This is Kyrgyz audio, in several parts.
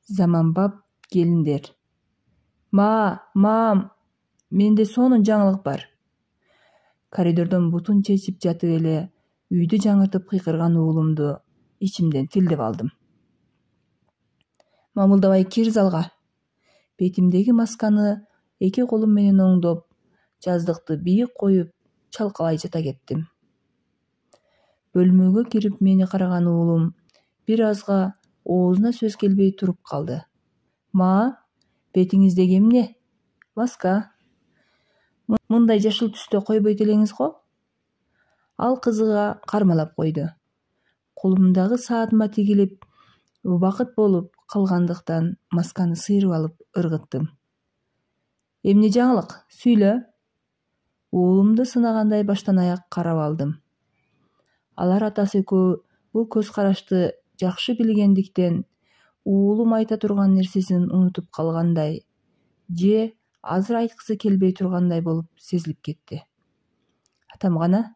Заманбап келиндер. Мам, менде сонун жаңылык бар. Коридордон бутун чечип жатып эле үйдү жаңыртып кыйкырган уулумду ичимден тилдеп алдым. Мамылдабай кир залга. Бетимдеги масканы эки колум менен оңдоп, жаздыкты бийик коюп, чалкалай жата кеттим. Бөлмөгө кирип мени караган уулум бир азга оозуна сөз келбей туруп калды. Бетиңиздеги эмне? Маска. Мындай жашыл түстө койбойт элеңиз го? Ал кызыга кармалап койду. Колумдагы саатыма тигилип, убакыт болуп калгандыктан масканы сыйрып алып ыргыттым. Эмне жаңылык? Сүйлө. Уулумду сынагандай баштан аяк карап алдым. Алар атасы экөө бул көз карашты жакшы билгендиктен уулум айта турган нерсесин унутуп калгандай же азыр айткысы келбей тургандай болуп сезилип кетти. Атам гана?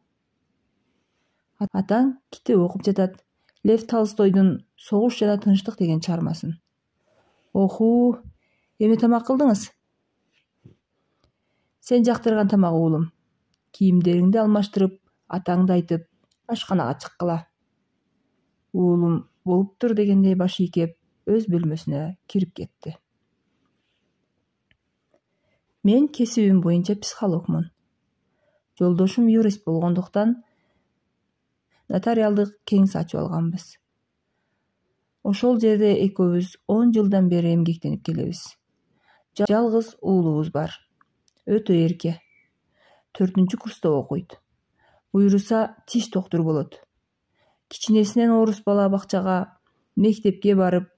Атаң китеп окуп жатат. Лев Толстойдун «Согуш жана тынчтык» деген чыгармасын. Оху, эмне тамак кылдыңыз? Сен жактырган тамак уулум. Кийимдериңди алмаштырып, атаңды айтып, ашканага чыккыла. Уулум болуптур дегендей баш ийкеп, өз бөлмөсүнө кирип кетти. Мен кесибим боюнча психологмун. Жолдошум юрист болгондуктан нотариалдык кеңсе ачып алганбыз. Ошол жерде экөөбүз 10 жылдан бери эмгектенип келебиз. Жалгыз уулубуз бар. Өтө эрке. 4-курста окуйт. Буйруса тиш доктуру болот. Кичинесинен орус бала бакчага, мектепке барып,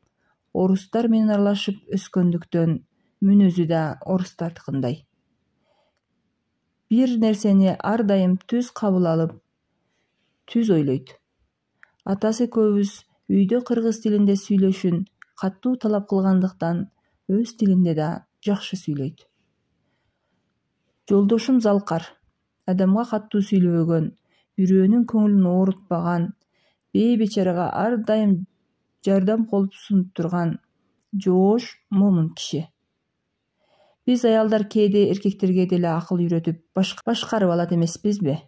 орустар менен аралашып өскөндүктөн мүнөзү да орустардыкындай. Бир нерсени ар дайым түз кабыл алып, түз ойлойт. Атасы экөөбүз үйдө кыргыз тилинде сүйлөшүн катуу талап кылгандыктан өз тилинде да жакшы сүйлөйт. Жолдошум Залкар. Адамга катуу сүйлөбөгөн, бирөөнүн көңүлүн оорутпаган, бейбечарага ар дайым жардам кол сунуп турган жоош, момун киши. Биз аялдар кээде эркектерге деле акыл үйрөтүп башкарып алат эмеспизби?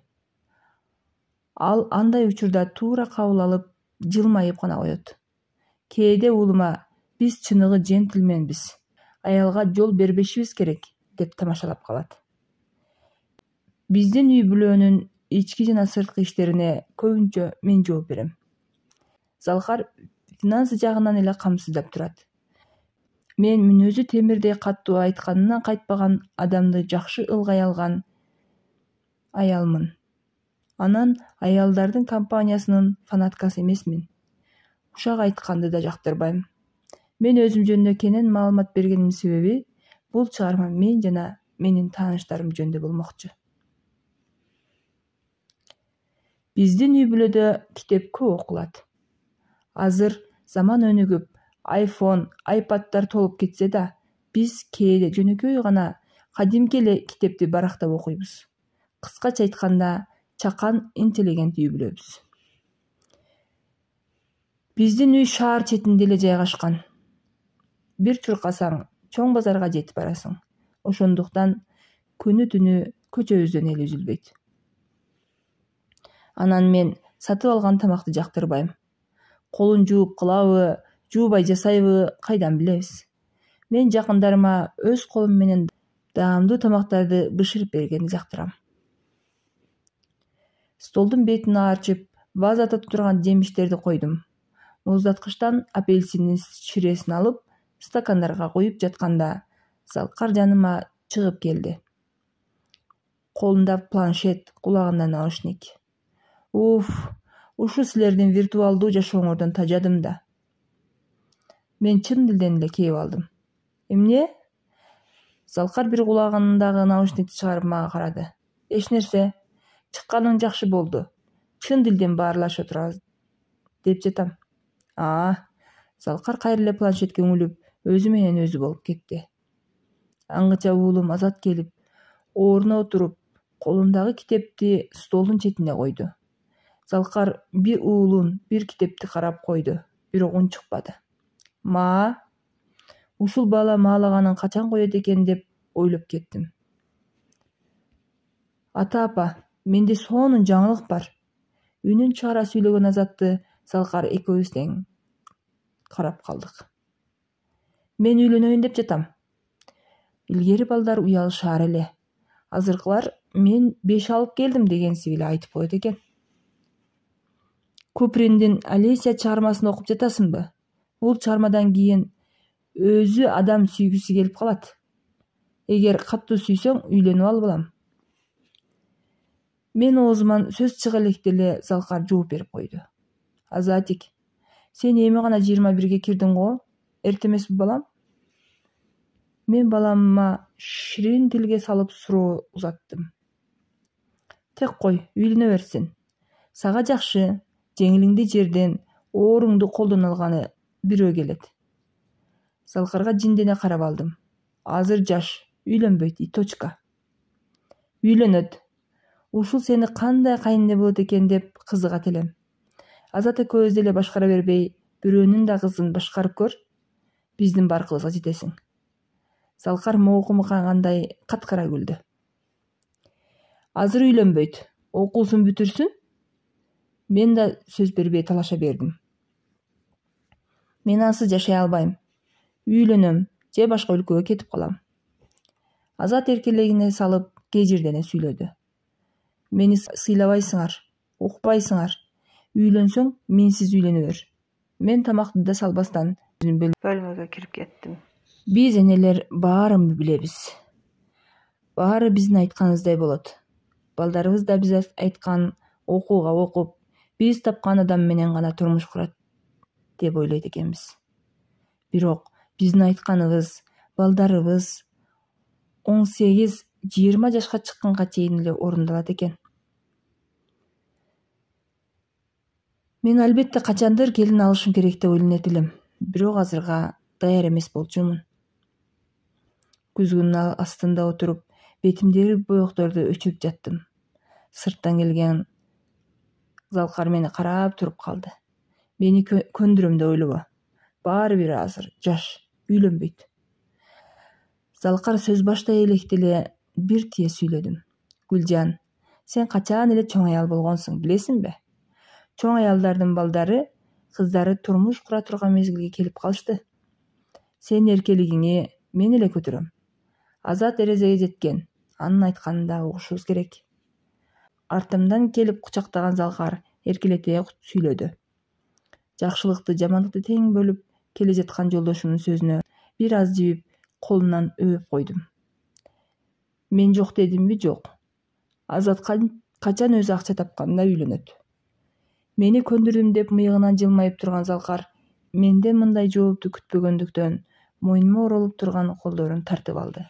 Ал андай учурда туура кабыл алып, жылмайып гана коет. Кээде уулума биз чыныгы джентльменбиз, аялга жол бербешибиз керек деп тамашалап калат. Биздин үй бүлөнүн ички жана сырткы иштерине көбүнчө мен жооп берем. Залкар финансы жагынан эле камсыздап турат. Мен мүнөзү темирдей катуу айтканынан кайтпаган адамды жакшы ылгай алган аялмын. Анан аялдардын компаниясынын фанаткасы эмесмин. Ушак айтканды да жактырбайм. Мен өзүм жөнүндө кенен маалымат бергеним себеби бул чыгарма мен жана менин тааныштарым жөнүндө болмокчу. Биздин үй бүлөдө китеп көп окулат. Азыр заман өнүгүп, iPhone, iPad'дар толуп кетсе да, биз кээде жөнөкөй гана кадимки эле китепти барактап окуйбуз. Кыскача айтканда, чакан интеллигент үй бүлөбүз. Биздин үй шаар четинде эле жайгашкан. Бир чуркасаң, чоң базарга жетип барасың. Ошондуктан күнү-түнү көчөбүздөн эле үзүлбөйт. Анан мен сатып алган тамакты жактырбайм. Колун жууп кылабы, жуубай жасайбы, кайдан билебиз? Мен жакындарыма өз колум менен даамдуу тамактарды бышырып бергенди жактырам. Столдун бетин аарчып, вазада турган жемиштерди койдум. Муздаткычтан апельсиндин ширесин алып, стакандарга куюп жатканда, Залкар жаныма чыгып келди. Колунда планшет, кулагында наушник. Ушу силердин виртуалдуу жашооңордон тажадым да. Мен чын дилден эле кейип алдым. Эмне? Залкар бир кулагындагы наушникти чыгарып мага карады. Эч нерсе, чыкканың жакшы болду. Чын дилден баарлашып турабыз деп жатам. Залкар кайра эле планшетке үңүлүп, өзү менен өзү болуп кетти. Аңгыча уулум Азат келип, ордуна отуруп, колундагы китепти столдун четине койду. Залкар бир уулун, бир китепти карап койду, бирок үн чыкпады. Ушул бала маалаганын качан коет экен деп ойлоп кеттим. Ата апа, менде сонун жаңылык бар. Үнүн чыгара сүйлөгөн Азатты Залкар экөөбүз тең карап калдык. Мен үйлөнөйүн деп жатам. Илгери балдар уялышаар эле. Азыркылар мен 5 алып келдим дегенсип эле айтып коет экен. Куприндин Олеся чыгармасын окуп жатасыңбы? Бул чыгармадан кийин өзү адам сүйгүсү келип калат. Эгер катуу сүйсөң, үйлөнүп ал балам. Мен оозуман сөз чыга электе эле Залкар жооп берип койду. Азатик, сен эми гана 21-ге кирдиң го? Эрте эмеспи балам? Мен баламма ширин тилге салып суроо узаттым. Тек кой, үйлөнө берсин. Сага жакшы, жеңилиңди жерден, ооруңду колдон алганы бирөө келет. Залкарга жиндене карап алдым. Азыр жаш, үйлөнбөйт и точка. Үйлөнөт. Ушул сени кандай кайынэне болот экен деп кызыгат элем. Азат экөөбүз деле башкара бербей, бирөөнүн да кызын башкарып көр. Биздин баркыбызга жетесиң. Залкар моокумагандай каткара күлдү. Азыр үйлөнбөйт. Окуусун бүтүрсүн. Мен да сөз бербей талаша бердим. Мен ансыз жашай албайм. Үйлөнөм же башка өлкөгө кетип калам. Азат эркелегине салып кежирдене сүйлөдү. Мени сыйлабайсыңар, укпайсыңар. Үйлөнсөң, менсиз үйлөнө бер. Мен тамакты да салбастан бөлмөгө кирип кеттим. Биз энелер баарын билебиз. Баары биздин айтканыбыздай болот. Балдарыбыз да биз айткан окууга окуп, биз тапкан адам менен гана турмуш курат деп ойлойт экенбиз. Бирок биздин айтканыбыз, балдарыбыз 18-20 жашка чыкканга чейин эле орундалат экен. Мен албетте качандыр келин алышым керек деп ойлонот элем. Бирок азырга даяр эмес болчумун. Күзгүнүн астында отуруп, бетимдеги боекторду өчүрүп жаттым. Сырттан келген Залкар мени карап туруп калды. Мени көндүрөм деп ойлобо. Баары бир азыр жаш, үйлөнбөйт. Залкар сөз баштай электе эле бир тие сүйлөдүм. Гүлжан, сен качан эле чоң аял болгонсуң, билесиңби? Чоң аялдардын балдары, кыздары турмуш кура турган мезгилге келип калышты. Сен эркелигиңи мен эле көтөрөм. Азат эрезеге жеткен, анын айтканын угушубуз керек. Артымдан келип кучактаган Залкар эркелете сүйлөдү. Жакшылыкты, жамандыкты тең бөлүп келе жаткан жолдошумдун сөзүнө бир аз жибип, колунан өбүп койдум. Мен жок дедимби? Жок. Азат качан өзү акча тапканда үйлөнөт. Мени көндүрдүм деп мыйыгынан жылмайып турган Залкар менден мындай жоопту күтпөгөндүктөн мойнума оролуп турган колдорун тартып алды.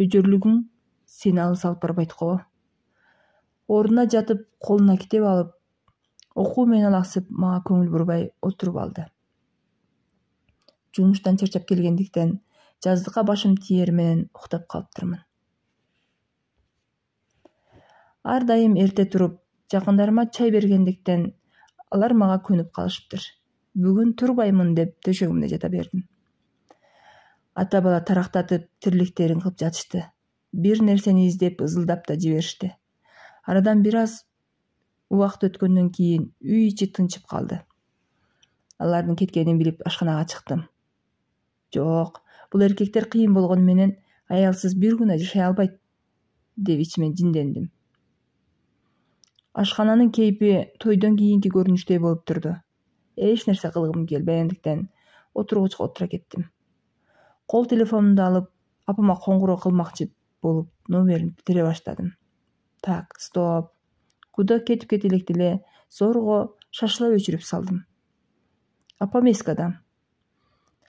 Өжөрлүгүң сени алыс алып барбайт го. Ордуна жатып, колуна китеп алып, окуу менен алаксып мага көңүл бурбай отуруп алды. Жумуштан чарчап келгендиктен жаздыкка башым тиер менен уктап калыптырмын. Ар дайым эрте туруп, жакындарыма чай бергендиктен алар мага көнүп калышыптыр. Бүгүн турбаймын деп төшөгүмдө жата бердим. Ата бала тарактатып тирликтерин кылып жатышты. Бир нерсени издеп ызылдап да жиберишти. Арадан бир аз убакыт өткөндөн кийин үй ичи тынчып калды. Алардын кеткенин билип ашканага чыктым. Жок, бул эркектер кыйын болгону менен аялсыз бир күнө жашай албайт деп ичимен жиндендим. Ашкананын кейпи тойдон кийинки көрүнүштөй болуп турду. Эч нерсе кылгым келбегендиктен отургучка отура кеттим. Кол телефонумду алып, апама коңгуроо кылмакчы болуп, номерин тере баштадым. Так, стоп. Куда кетип кете электе эле зорго шашыла өчүрүп салдым. Апам эски адам.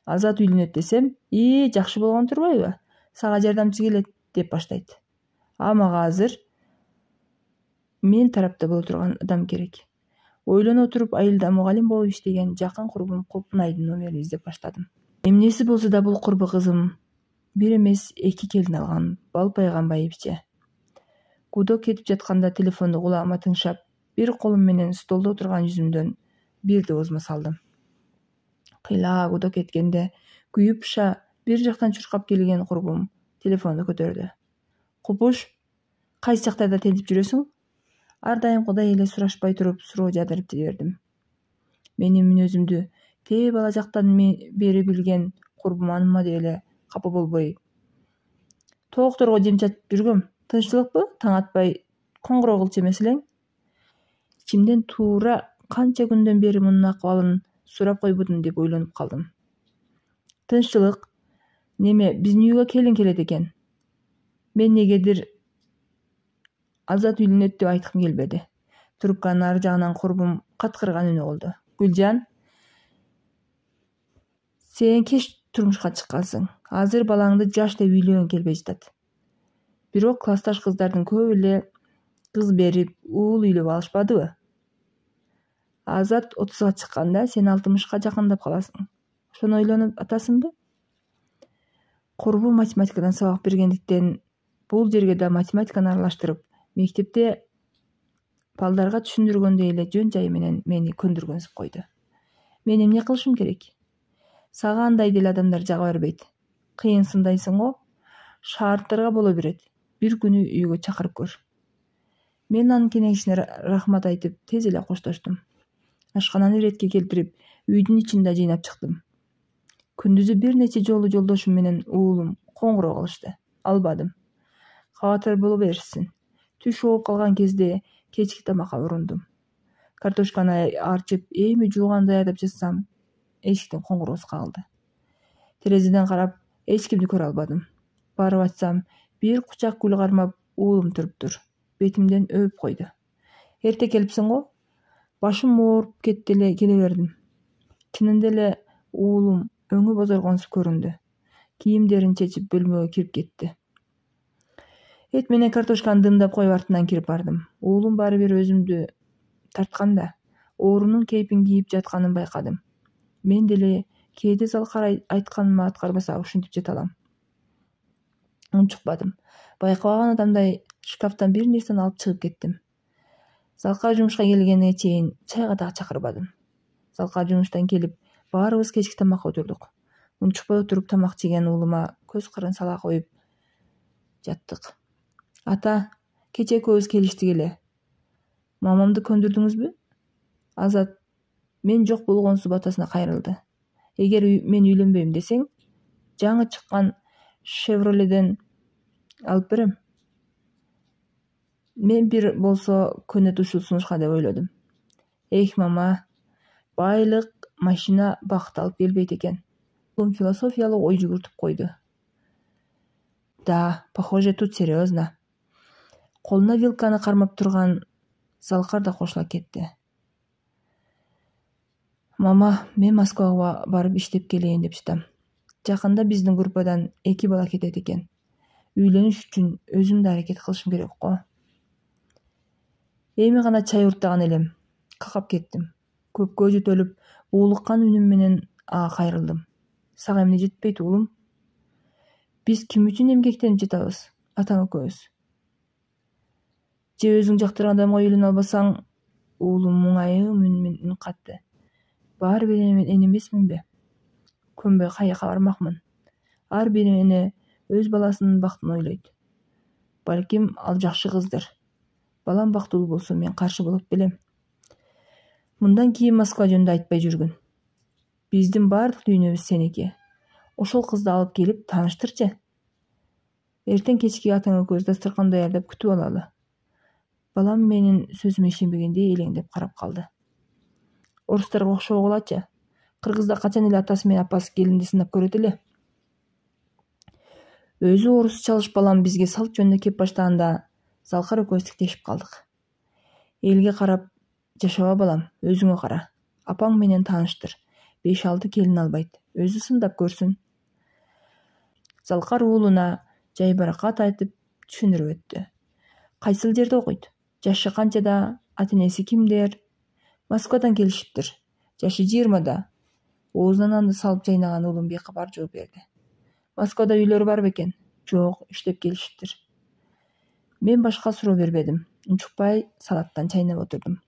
Азат үйлөнөт десем, жакшы болгон турбайбы? Сага жардамчы келет деп баштайт. А мага азыр мен тарапта боло турган адам керек. Ойлоно отуруп айылда мугалим болуп иштеген жакын курбум Копунайдын номерин издеп баштадым. Эмнеси болсо да бул курбу кызым бир эмес 2 келин алган балпайган байипче. Кудо кетип жатканда телефонду кулагыма тыңшап, бир колум менен столдо отурган жүзүмдөн бирди оозума салдым. Кыйлагуда кеткенде күйүп-ша бир жактан чуркап келген курбум телефонду көтөрдү. Купуш, кайсы жактарда тентип жүрөсүң? Ар дайымкыдай эле сурашпай туруп суроо жадырып жибердим. Менин мүнөзүмдү тээ бала жактан бери билген курбум аныма эле капа болбой: тоокторго жем чачып жүргөм, тынччылыкпы? Таң атпай коңгуроо кылчу эмес элең? Ичимден туура канча күндөн бери мунун акыбалын сурап койбодум деп ойлонуп калдым. Тынччылык. Неме, биздин үйгө келин келет экен. Мен негедир Азат үйлөнөт деп айткым келбеди. Трубканын ар жагынан курбум каткырган үнү болду. Гүлжан, сен кеч турмушка чыккансың. Азыр балаңды жаш деп үйлөнгүң келбей жатат. Бирок классташ кыздардын көбү эле кыз берип, уул үйлөп алышпадыбы? Азат 30га чыкканда сен 60ка жакындап каласың. Ошону ойлонуп атасыңбы? Курбум математикадан сабак бергендиктен бул жерге да математиканы аралаштырып, мектепте балдарга түшүндүргөндөй эле жөн жайы менен мени көндүргөнсүп койду. Мен эмне кылышым керек? Сага андай деле адамдар жага бербейт. Кыйынсындайсың го, шаарттарга боло берет. Бир күнү үйгө чакырып көр. Мен анын кеңешине рахмат айтып, тез эле коштоштум. Ашкананы иретке келтирип, үйдүн ичин да жыйнап чыктым. Күндүзү бир нече жолу жолдошум менен уулум коңгуроо кылышты. Албадым. Кабатыр боло берсин. Түш ооп калган кезде кечки тамакка урундум. Картошканы арчып, эми жууган даярдап жатсам, эшиктин коңгуроосу кагылды. Терезеден карап, эч кимди көрө албадым. Барып ачсам, бир кучак гүл кармап уулум туруптур. Бетимден өп койду. Эрте келипсиң го? Башым ооруп кетти эле келе бердим. Чынында эле уулум өңү бозоргонсуп көрүндү. Кийимдерин чечип бөлмөгө кирип кетти. Эт менен картошканы дымдап коюп артынан кирип бардым. Уулум баары бир өзүмдү тартканда, оорунун кейпин кийип жатканын байкадым. Мен деле кээде Залкар айтканыма аткарбаса ушинтип жата алам. Унчукпадым. Байкабаган адамдай шкафтан бир нерсени алып чыгып кеттим. Залкар жумушка келгенине чейин чайга дагы чакырбадым. Залкар жумуштан келип, баарыбыз кечки тамакка отурдук. Унчукпай отуруп тамак жеген уулума көз кырын сала коюп жаттык. Ата, кече экөөбүз келиштик эле. Мамамды көндүрдүңүзбү? Азат мен жок болгонсуп атасына кайрылды. Эгер мен үйлөнбөйм десең, жаңы чыккан Chevrolet'ден алып берем. Мен бир болсо көнөт ушул сунушка деп ойлодум. Эх, мама, байлык, машина бакыт алып келбейт экен. Уулум философиялык ой жүгүртүп койду. Да, похоже, тут серьезно. Колуна вилканы кармап турган Залкар да кошула кетти. Мама, мен Москвага барып иштеп келейин деп жатам. Жакында биздин группадан 2 бала кетет экен. Үйлөнүш үчүн өзүм да аракет кылышым керек го. Эми гана чай урттаган элем. Какап кеттим. Көпкө жөтөлүп, уулуккан үнүм менен ага кайрылдым. Сага эмне жетпейт, уулум? Биз ким үчүн эмгектенип жатабыз, атаң экөөбүз? Же өзүң жактырган адамга үйлөнө албасаң? Уулум муңайым үн менен катты. Баары бир эне эмесминби? Көнбөй каяка бармакмын. Ар бир эне өз баласынын бактын ойлойт. Балким ал жакшы кыздыр. Балам бактылуу болсо мен каршы болот белем. Мындан кийин Москва жөнүндө айтпай жүргүн. Биздин баардык дүйнөбүз сеники. Ошол кызды алып келип тааныштырчы. Эртең кечки атаң экөөбүз дастаркан даярдап күтүп алалы. Балам менин сөзүмө ишенбегендей элеңдеп карап калды. Орустарга окшогулачы. Кыргызда качан эле атасы менен апасы келинди сынап көрөт эле. Өзү орус чалыш балам бизге салт жөнүндө кеп баштаганда Залкар экөөбүз тиктешип калдык. Элге карап, жашаба балам, өзүңө кара. Апаң менен тааныштыр. 5-6 келин албайт. Өзү сындап көрсүн. Залкар уулуна жайбаракат айтып түшүндүрүп өттү. Кайсыл жерде окуйт? Жашы канчада? Ата-энеси кимдер? Москвадан келишиптир. Жашы 20да. Оозунан анды салып жайнаган уулум бейкабар жооп берди. Москвада үйлөрү бар бекен? Жок, иштеп келишиптир. Мен башка суроо бербедим. Унчукпай салаттан чайнап отурдум.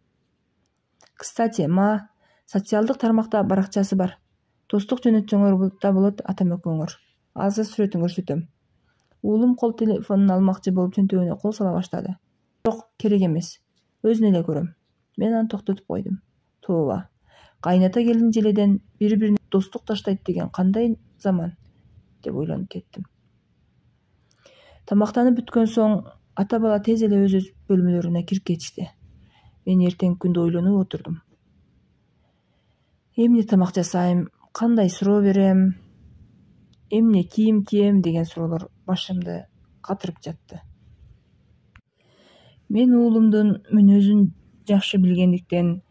Кстати, социалдык тармакта баракчасы бар. Достук жөнөтсөңөр да болот атам экөөңөр. Азыр сүрөтүн көрсөтөм. Уулум кол телефонун алмакчы болуп чөнтөгүнө кол сала баштады. Жок, керек эмес. Өзүн эле көрөм. Мен аны токтотуп койдум. Тооба. Кайната келин желеден бири-бирине достук таштайт деген кандай заман деп ойлонуп кеттим. Тамактанып бүткөн соң ата бала тез эле өз бөлмөлөрүнө кирип кетишти. Мен эртеңки күндү ойлонуп отурдум. Эмне тамак жасайм, кандай суроо берем, эмне кийим кием деген суроолор башымды катырып жатты. Мен уулумдун мүнөзүн жакшы билгендиктен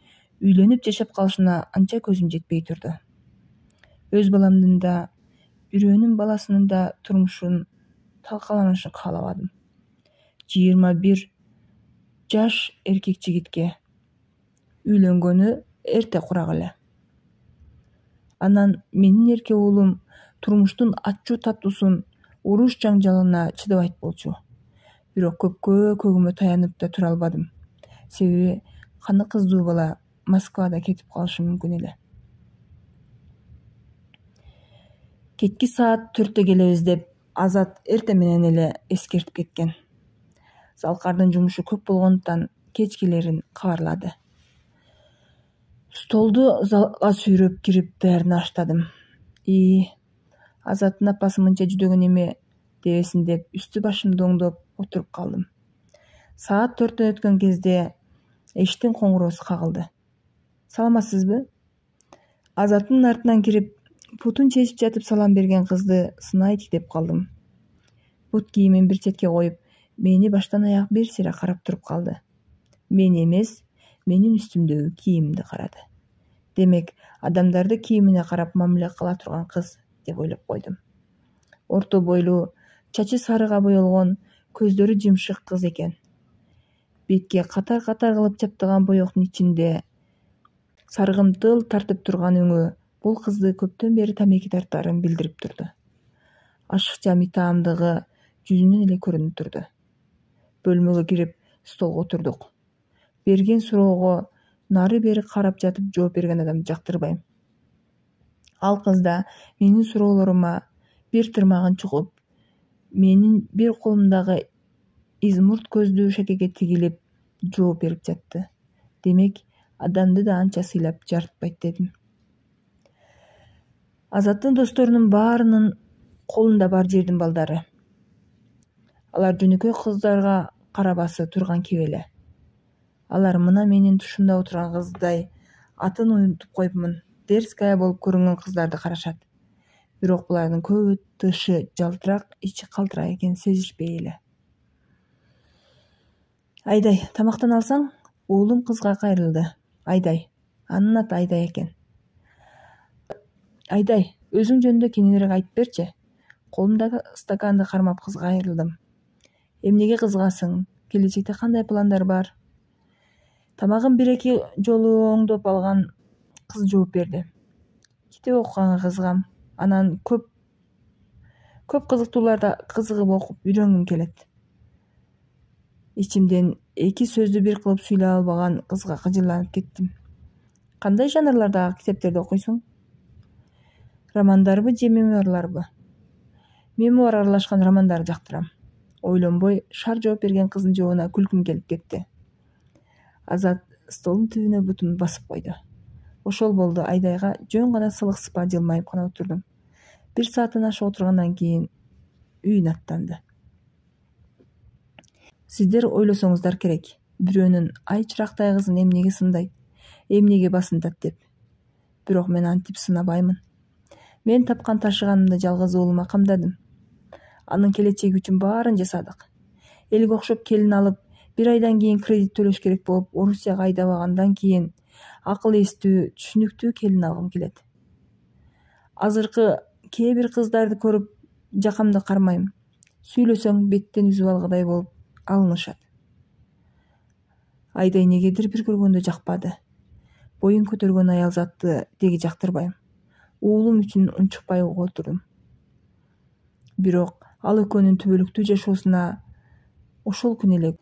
үйлөнүп жашап калышына анча көзүм жетпей турду. Өз баламдын да, бирөөнүн баласынын да турмушун талкаланышын каалабадым. 21 жаш эркек жигитке үйлөнгөнү эрте курак эле. Анан менин эрке уулум турмуштун ачуу таттуусун, уруш жаңжалына чыдабайт болчу. Бирок көпкө көгүмө таянып да тура албадым. Себеби каны кыздуу бала Москвада кетип калышы мүмкүн эле. Кечки саат 4-тө келебиз деп Азат эрте менен эле эскертип кеткен. Залкардын жумушу көп болгондуктан кечкелерин кабарлады. Столду залга сүйрөп кирип бәрин аштадым. Азаттын апасы мынча жүдөгөн эме дебесин деп үстү башымды оңдоп отуруп калдым. Саат 4 өткөн кезде эшиктин коңгуроосу кагылды. Саламатсызбы? Азаттын артынан кирип, бутун чечип жатып салам берген кызды сынайт деп калдым. Бут кийимин бир четке коюп, мени баштан аяк бир сыйра карап туруп калды. Мен эмес, менин үстүмдөгү кийимди карады. Демек, адамдарды кийимине карап мамиле кыла турган кыз деп ойлоп койдум. Орто бойлуу, чачы сарыга боелгон, көздөрү жымшык кыз экен. Бетке катар-катар кылып чаптаган боектун ичинде саргымтыл тартып турган өңү бул кызды көптөн бери тамеки тартаарын билдирип турду. Ашыкча митаамдыгы жүзүнөн эле көрүнүп турду. Бөлмөгө кирип, столго отурдук. Берген суроого нары-бери карап жатып жооп берген адамды жактырбайм. Ал кыз да менин суроолорума бир тырмагын чугуп, менин бир колумдагы измурт көздүү шекеге тигилип жооп берип жатты. Демек, адамды да анча сыйлап жарытпайт дедим. Азаттын досторунун баарынын колунда бар жердин балдары. Алар жөнөкөй кыздарга карабасы турган кебеле. Алар мына менин тушумда отурган кыздай атын унутуп коюпмун, дерзкая болуп көрүнгөн кыздарды карашат. Бирок булардын көбү тышы жалтырак, ичи калтырак экенин сезишпей эле. Айдай, тамактан алсаң? Уулум кызга кайрылды. Айдай. Анын аты Айдай экен. Айдай, өзүң жөнүндө кененирээк айтып берчи. Колумдагы стаканды кармап кызга кайрылдым. Эмнеге кызыгасың? Келечекте кандай пландар бар? Тамагын 1-2 жолу оңдоп алган кыз жооп берди. Китеп окуганга кызыгам. Анан көп кызыктууларда кызыгып окуп үйрөнгүм келет. Ичимден 2 сөздү бир кылып сүйлөй албаган кызга кыжырланып кеттим. Кандай жанрлардагы китептерди окуйсуң? Романдарбы же мемуарларбы? Мемуар аралашкан романдарды жактырам. Ойлонбой шар жооп берген кыздын жообуна күлкүм келип кетти. Азат столдун түбүнө бутун басып койду. Ошол болду, Айдайга жөн гана сылыксыпа жылмайып гана отурдум. 1 сааттан ашык отургандан кийин үйүнө аттанды. Сиздер ойлосоңуздар керек. Бирөөнүн ай чырактай кызын эмнеге сындайт, эмнеге басынтат деп. Бирок мен антип сынабаймын. Мен тапкан ташыганымды жалгыз уулума камдадым. Анын келечеги үчүн баарын жасадык. Элге окшоп келин алып, 1 айдан кийин кредит төлөш керек болуп, Орусияга айдабагандан кийин акыл эстүү, түшүнүктүү келин алгым келет. Азыркы кээ бир кыздарды көрүп жакамды кармайм. Сүйлөсөң беттен үзүп алгыдай болуп алынышат. Айдай негедир бир көргөндө жакпады. Боюн көтөргөн аял затты деги жактырбайм. Уулум үчүн унчукпай угуп отурдум. Бирок ал экөөнүн түбөлүктүү жашоосуна ошол күнү эле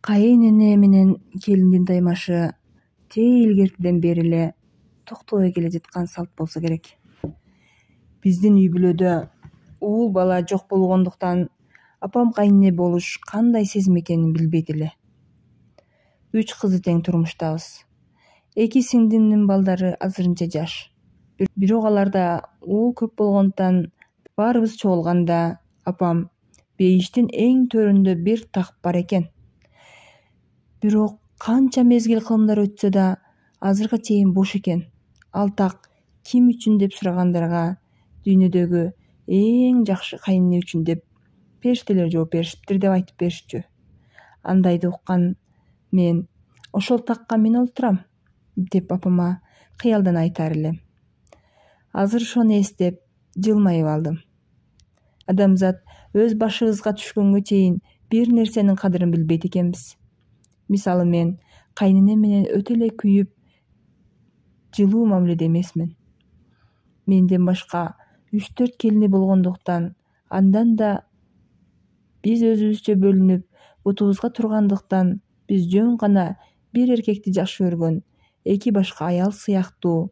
кайын эне менен келиндин даймашы тээ илгертиден бери эле токтобой келе жаткан салт болсо керек. Биздин үй бүлөдө уул бала жок болгондуктан апам кайнене болуш кандай сезим экенин билбейт эле. 3 кызы тең турмуштабыз. 2 сиңдимдин балдары азырынча жаш. Бирок аларда уул көп болгондуктан баарыбыз чогулганда апам бейиштин эң төрүндө бир так бар экен. Бирок канча мезгил кылымдар өтсө да азыркыга чейин бош экен. Ал так ким үчүн деп сурагандарга дүйнөдөгү эң жакшы кайнене үчүн деп периштелер жооп беришиптир деп айтып беришчү. Андайды уккан мен ошол такка мен олтурам деп апама кыялдан айтар элем. Азыр ошону эстеп жылмайып алдым. Адамзат өз башыбызга түшкөнгө чейин бир нерсенин кадырын билбейт экенбиз. Мисалы мен кайненем менен өтө эле күйүп, жылуу мамиледе эмесмин. Менден башка 3-4 келини болгондуктан андан да биз өзүбүзчө бөлүнүп, бутубузга тургандыктан биз жөн гана бир эркекти жакшы көргөн 2 башка аял сыяктуу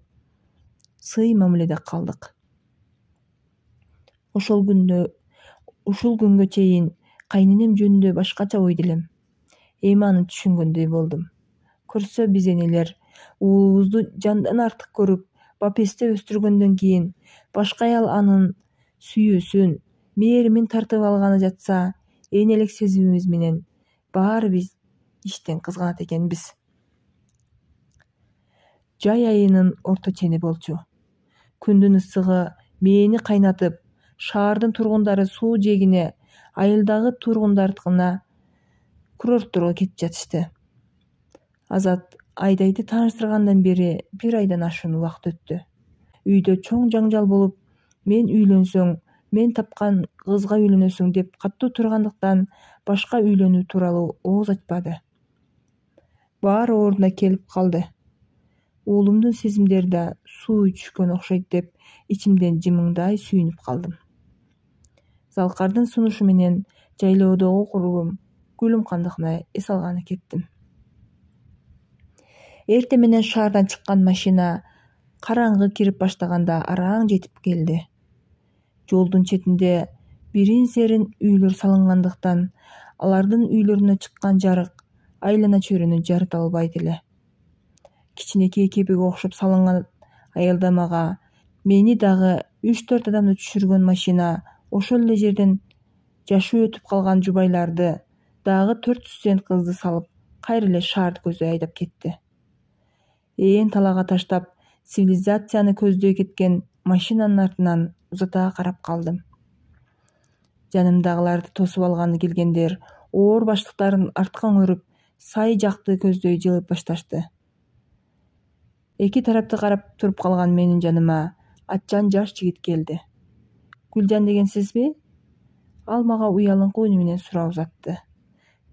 сый мамиледе калдык. Ушул күнгө чейин кайненем жөнүндө башкача ойдо элем. Эми аны түшүнгөндөй болдум. Көрсө биз энелер уулубузду жандан артык көрүп, бапестеп өстүргөндөн кийин башка аял анын сүйүүсүн, мээримин тартып алганы жатса, энелик сезимибиз менен баарыбыз иштен кызганат экенбиз. Жай айынын орто чени болчу. Күндүн ысыгы мээни кайнатып, шаардын тургундары суу жээгине, айылдагы тургундарына курортторго кетип жатышты. Азат Айдайды тааныштыргандан бери 1 айдан ашуун убакыт өттү. Үйдө чоң жаңжал болуп, мен үйлөнсөң, мен тапкан кызга үйлөнөсүң деп каттуу тургандыктан башка үйлөнүү тууралуу ооз ачпады. Баары ордуна келип калды. Уулумдун сезимдери да суу ичишкөн окшойт деп ичимден жымыңдай сүйүнүп калдым. Залкардын сунушу менен жайлоодогу курбум Гүлүм кандыкына эс алганы кеттим. Эртең менен шаардан чыккан машина караңгы кирип баштаганда араң жетип келди. Жолдун четинде бирин-серин үйлөр салынгандыктан алардын үйлөрүнө чыккан жарык айлана чөйрөнү жарыта албайт эле. Кичинекей кепиге окшоп салынган аялдамага мени дагы 3-4 адамды түшүргөн машина ошол эле жерден жашы өтүп калган жубайларды дагы 400 студент кызды салып, кайра эле шаарды көздөй айдап кетти. Ээн талаага таштап, цивилизацияны көздөй кеткен машинанын артынан узата карап калдым. Жанымдагыларды тосуп алганы келгендер оор баштыктарын артка өңөрүп, сай жакты көздөй жылып башташты. Эки тарапты карап туруп калган менин жаныма атчан жаш жигит келди. Гүлжан дегенсизби? Ал мага уялыңкы үнү менен суроо узатты.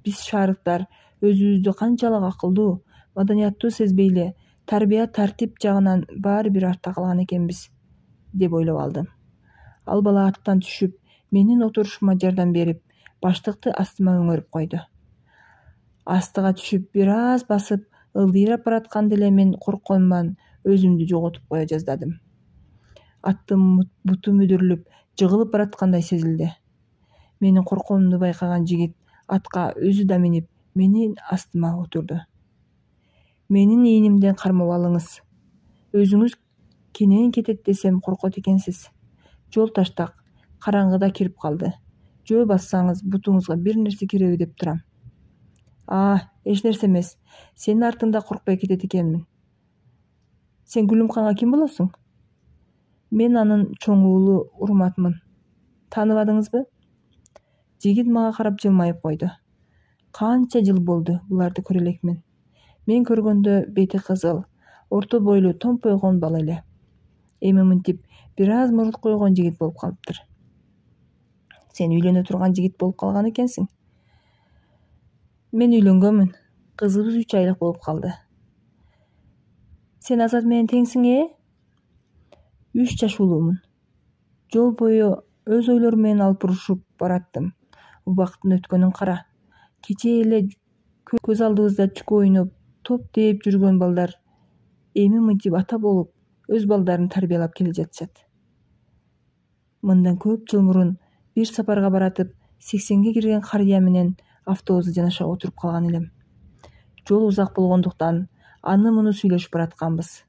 Биз шаарыктар өзүбүздү канчалык акылдуу, маданияттуу сезбейли, тарбия тартип жагынан баары бир артта калган экенбиз деп ойлоп алдым. Ал бала аттан түшүп, менин отурушума жардам берип, баштыкты астыма өңөрүп койду. Астыга түшүп, бир аз басып, ылдыйрап баратканда эле мен коркконуман өзүмдү жоготуп кое жаздадым. Аттын буту мүдүрүлүп, жыгылып бараткандай сезилди. Менин коркконумду байкаган жигит атка өзү да минип, менин астыма отурду. Менин ийнимден кармап алыңыз. Өзүңүз кенен кетет десем коркот экенсиз. Жол таштак, караңгыда кирип калды. Жөө бассаңыз бутуңузга бир нерсе киреби деп турам. Эч нерсе эмес. Сенин артыңда коркпой кетет экенмин. Сен Гүлүмканга ким болосуң? Мен анын чоң уулу Урматмын. Тааныбадыңызбы? Жигит мага карап жылмайып койду. Канча жыл болду буларды көрө элекмин. Мен көргөндө бети кызыл, орто бойлуу, томпойгон бала эле. Эми мынтип бир аз мурут койгон жигит болуп калыптыр. Сен үйлөнө турган жигит болуп калган экенсиң. Мен үйлөнгөнмүн. Кызыбыз 3 айлык болуп калды. Сен Азат менен теңсиң, 3 жаш улуумун. Жол бою өз ойлорум менен алпурушуп бараттым. Убакыттын өткөнүн кара. Кечээ эле көз алдыбызда чүкө ойноп, топ тээп жүргөн балдар эми мынтип ата болуп өз балдарын тарбиялап келе жатышат. Мындан көп жыл мурун бир сапарга баратып 80ге кирген карыя менен автобуста жанаша отуруп калган элем. Жол узак болгондуктан аны муну сүйлөшүп баратканбыз.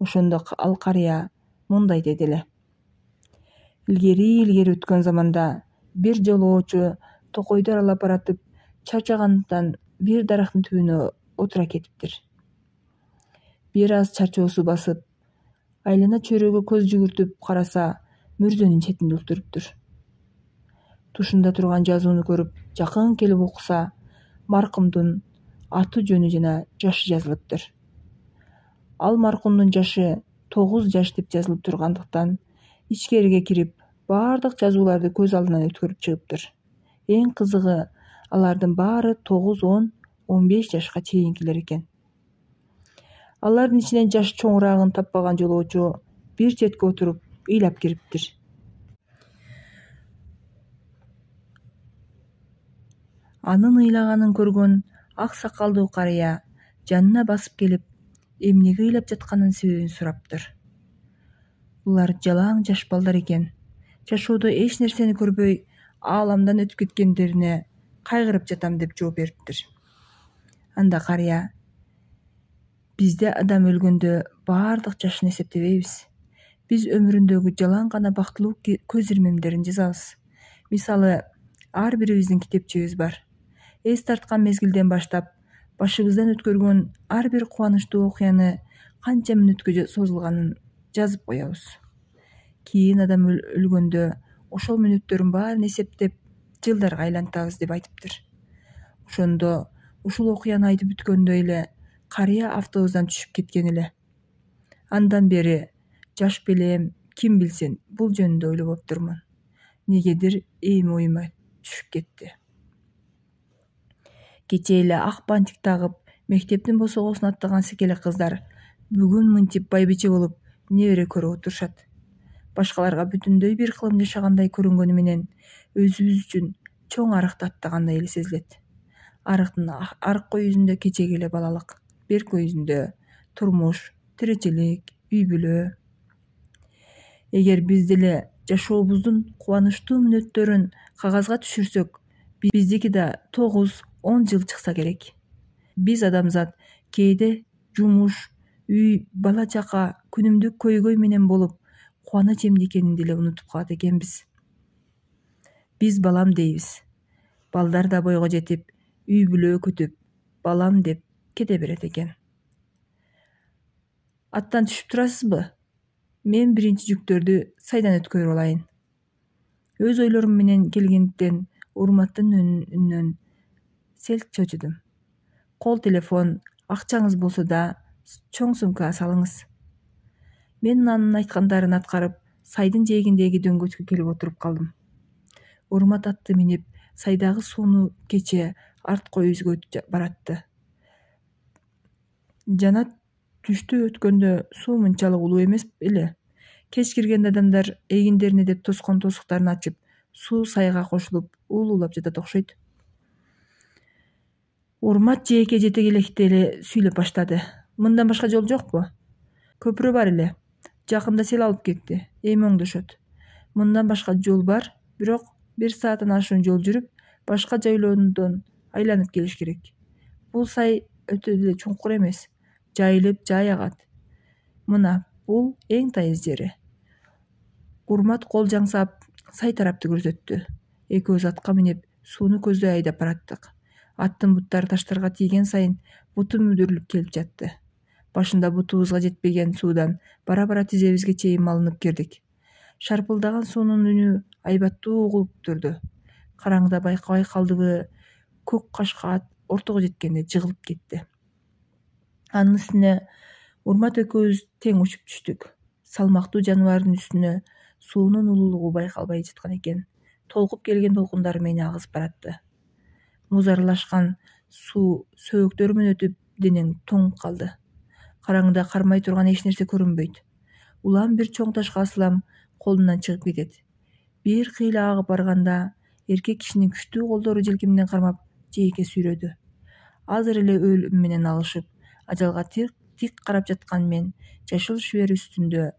Ошондо ал карыя мындай деди эле. Илгери өткөн заманда бир жолоочу токойду аралап баратып чарчагандыктан бир дарактын түбүнө отура кетиптир. Бир аз чарчоосу басып, айлана чөйрөгө көз жүгүртүп караса, мөрзөнүн четинде отуруптур. Тушунда турган жазууну көрүп, жакын келип окуса, маркумдун аты жөнү жана жашы жазылыптыр. Ал маркумдун жашы 9 жаш деп жазылып тургандыктан, ичкериге кирип, баардык жазууларды көз алдынан өткөрүп чыгыптыр. Эң кызыгы, алардын баары 9, 10, 15 жашка чейинкилер экен. Алардын ичинен жашы чоңураагын таппаган жолоочу бир четке отуруп ыйлап кириптир. Анын ыйлаганын көргөн ак сакалдуу карыя жанына басып келип, эмнеге ыйлап жатканын себебин сураптыр. Булар жалаң жаш балдар экен. Жашоодо эч нерсени көрбөй, ааламдан өтүп кеткендерине кайгырып жатам деп жооп бериптир. Анда карыя: бизде адам өлгөндө баардык жашын эсептебейбиз. Биз өмүрүндөгү жалаң гана бактылуу көз ирмемдерин жазабыз. Мисалы, ар бирибиздин китепчебиз бар. Эс тарткан мезгилден баштап, башыбыздан өткөргөн ар бир кубанычтуу окуяны канча мүнөткө созулганын жазып коебуз. Кийин адам өлгөндө ошол мүнөттөрдүн баарын эсептеп, жылдарга айлантабыз деп айтыптыр. Ошондо ушул окуяны айтып бүткөндө эле карыя автобустан түшүп кеткен эле. Андан бери жаш белем, ким билсин, бул жөнүндө ойлоп отурмун. Негедир эми оюма түшүп кетти. Кечээ эле ак бантик тагып, мектептин босогосун аттаган секелек кыздар бүгүн мынтип байбиче болуп небере көрүп отурушат. Башкаларга бүтүндөй бир кылым жашагандай көрүнгөнү менен өзүбүз үчүн чоң арыкты аттагандай эле сезилет. Арыктын аркы yüzүндө кечеги эле балалык, берки yüzүндө турмуш, тиричилик, үй бүлө. Эгер биз деле жашообуздун кубанычтуу мүнөттөрүн кагазга түшүрсөк, биздики да 9-10 жыл чыкса керек. Биз адамзат кээде жумуш, үй, бала чака, күнүмдүк көйгөй менен болуп, кубаныч эмне экенин деле унутуп калат экенбиз. Биз балам дейбиз. Балдар да бойго жетип, үй бүлө күтүп, балам деп кете берет экен. Аттан түшүп турасызбы? Мен биринчи жүктөрдү сайдан өткөрүп алайын. Өз ойлорум менен келгендиктен урматтын үнүнөн селк чочудум. Кол телефон, акчаңыз болсо да чоң сумкага салыңыз. Мен анын айткандарын аткарып, сайдын жээгиндеги дөңгөчкө келип отуруп калдым. Урмат атты минип, сайдагы сууну кече арткы yüзгө баратты. Жана түштү өткөндө суу мынчалык улуу эмес эле. Кеч киргенде адамдар эгиндерине деп тоскон тосуктарын ачып, суу сайга кошулуп, уулуулап жатат окшойт. Урмат жээкке жете электе эле сүйлөп баштады. Мындан башка жол жокпу? Көпүрө бар эле. Жакында сел алып кетти. Эми оңдошот. Мындан башка жол бар, бирок 1 сааттан ашуун жол жүрүп, башка жайлоодон айланып келиш керек. Бул сай өтө деле чуңкур эмес. Жайылып жай агат. Мына, бул эң тайыз жери. Урмат кол жаңсап, сай тарапты көрсөттү. Экөөбүз атка минип, сууну көздөй айдап бараттык. Аттын буттары таштарга тийген сайын буту мүдүрүлүп келип жатты. Башында бутубузга жетпеген суудан бара-бара тизебизге чейин малынып кирдик. Шарпылдаган суунун үнү айбаттуу угулуп турду. Караңгыда байкабай калдыбы, көк кашка ортого жеткенде жыгылып кетти. Анын үстүнө Урмат экөөбүз тең учуп түштүк. Салмактуу жаныбардын үстүнө суунун улуулугу байкалбай жаткан экен. Толкуп келген толкундары мени агызып баратты. Муз аралашкан суу сөөгөктөрүмөн өтүп, денең тоңуп калды. Караңгыда кармай турган эч нерсе көрүнбөйт. Улам бир чоң ташка асылам, колумдан чыгып кетет. Бир кыйла агып барганда, эркек кишинин күчтүү колдору желкемден кармап, жээкке сүйрөдү. Азыр эле өлүм менен алышып, ажалга тир тик карап жаткан мен жашыл шүбер үстүндө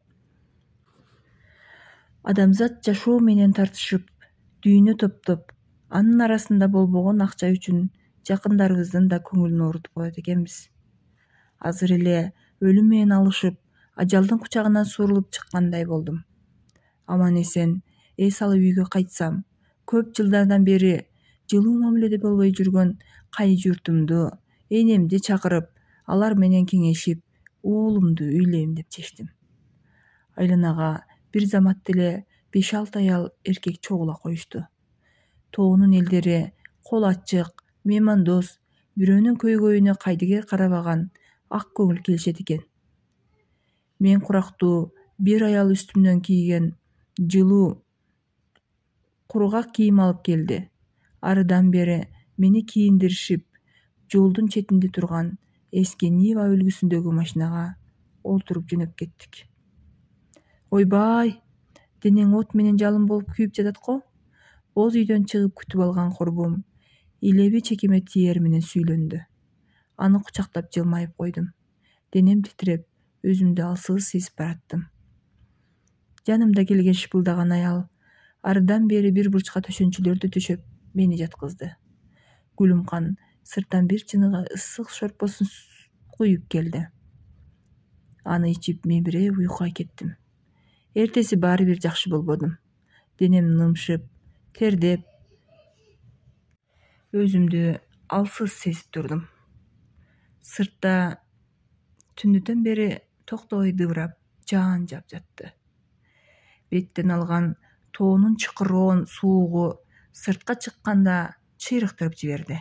адамзат жашоо менен тартышып, дүйнө топтоп, анын арасында болбогон акча үчүн жакындарыбыздын да көңүлүн оорутуп коет экенбиз. Азыр эле өлүм менен алышып, ажалдын кучагынан суурулуп чыккандай болдум. Аман эсен эс алып үйгө кайтсам, көп жылдардан бери жылуу мамиледе болбой жүргөн кайы журтумду, энемди чакырып, алар менен кеңешип, уулумду үйлейм деп чечтим. Айланага бир замат эле 5-6 аял эркек чогула коюшту. Тоонун элдери кол ачык, меймандос, бирөөнүн көйгөйүнө кайдыгер карабаган ак көңүл келишет экен. Мен курактуу бир аял үстүмдөн кийген жылуу кургак кийим алып келди. Арыдан бери мени кийиндиришип, жолдун четинде турган эски Нива үлгүсүндөгү машинага олтуруп жөнөп кеттик. Ойбай, денең от менен жалын болуп күйүп жатат го. Боз үйдөн чыгып күтүп алган курбум илеби чекеме тиер менен сүйлөндү. Аны кучактап жылмайып койдум. Денем титиреп, өзүмдү алсыз сезип бараттым. Жанымда келген шыпылдаган аял арыдан бери бир бурчка төшөнчүлөрдү төшөп, мени жаткызды. Гүлүмкан сырттан бир чыныгы ысык шорпосун куюп келди. Аны ичип мен бирээ уйкуга кеттим. Эртеси баары бир жакшы болбодум. Денем нымшып, тердеп, өзүмдү алсыз сезип турдум. Сыртта түнүтөн бери токтобой дыбырап, жаан жаап жатты. Беттен алган тоонун чыкыроон суугу сыртка чыкканда чыйрыктырып жиберди.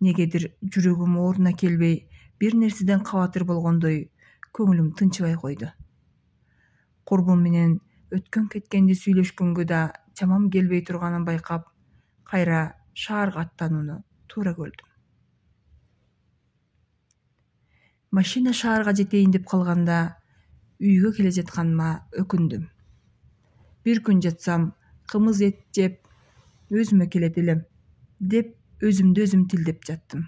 Негедир жүрөгүм ордуна келбей, бир нерседен кабатыр болгондой көңүлүм тынчыбай койду. Курбум менен өткөн кеткенди сүйлөшкөнгө да чамам келбей турганын байкап, кайра шаарга аттанууну туура көрдүм. Машина шаарга жетейин деп калганда үйгө келе жатканыма өкүндүм. Бир күн жатсам, кымыз эт жеп, өзүмө келет элем, деп өзүмдү өзүм тилдеп жаттым.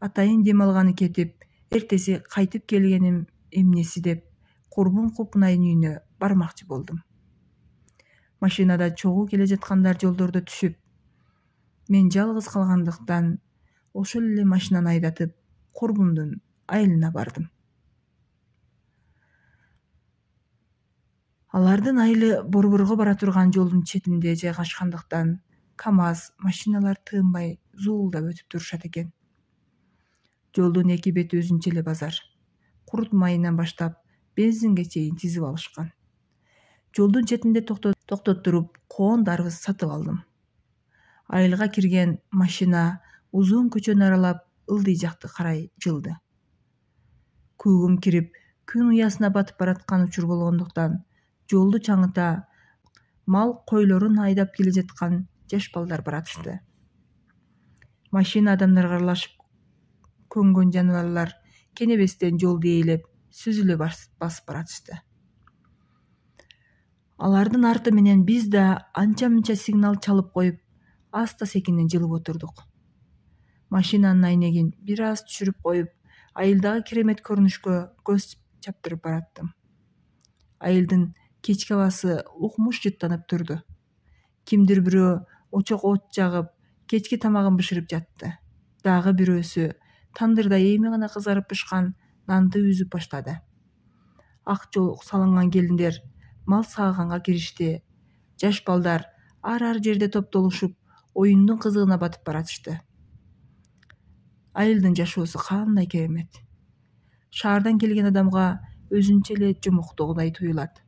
Атайын дем алганы кетип, эртеси кайтып келгеним эмнеси деп, курбум Купунайдын үйүнө бармакчы болдум. Машинада чогуу келе жаткандар жолдордо түшүп, мен жалгыз калгандыктан ошол эле машинаны айдатып, курбумдун айылына бардым. Алардын айылы борборго бара турган жолдун четинде жайгашкандыктан КамАЗ машиналар тыынбай зуулдап өтүп турушат экен. Жолдун эки бети өзүнчө эле базар. Курут майынан баштап бензинге чейин тизип алышкан. Жолдун четинде токтотуруп, коон дарбыз сатып алдым. Айылга кирген машина узун көчөнү аралап ылдый жакты карай жылды. Күүгүм кирип, күн уясына батып бараткан учур болгондуктан жолду чаңыта мал койлорун айдап келе жаткан жаш балдар баратышты. Машина адамдарга аралашып көнгөн жаныбарлар кенебестен жолду ээлеп, сүзүлө басып баратышты. Алардын арты менен биз да анча-мынча сигнал чалып коюп, аста-секинен жылып отурдук. Машинанын айнегин бир аз түшүрүп коюп, айылдагы керемет көрүнүшкө көз чаптырып бараттым. Айылдын кечки абасы укмуш жыттанып турду. Кимдир бирөө очок от жагып, кечки тамагын бышырып жатты. Дагы бирөөсү тандырда эми гана кызарып бышкан нанды үзүп баштады. Ак жол салынган келиндер мал сааганга киришти. Жаш балдар ар жерде топтолушуп, оюндун кызыгына батып баратышты. Айылдын жашоосу кандай керемет. Шаардан келген адамга өзүнчө эле жомоктогудай туюлат.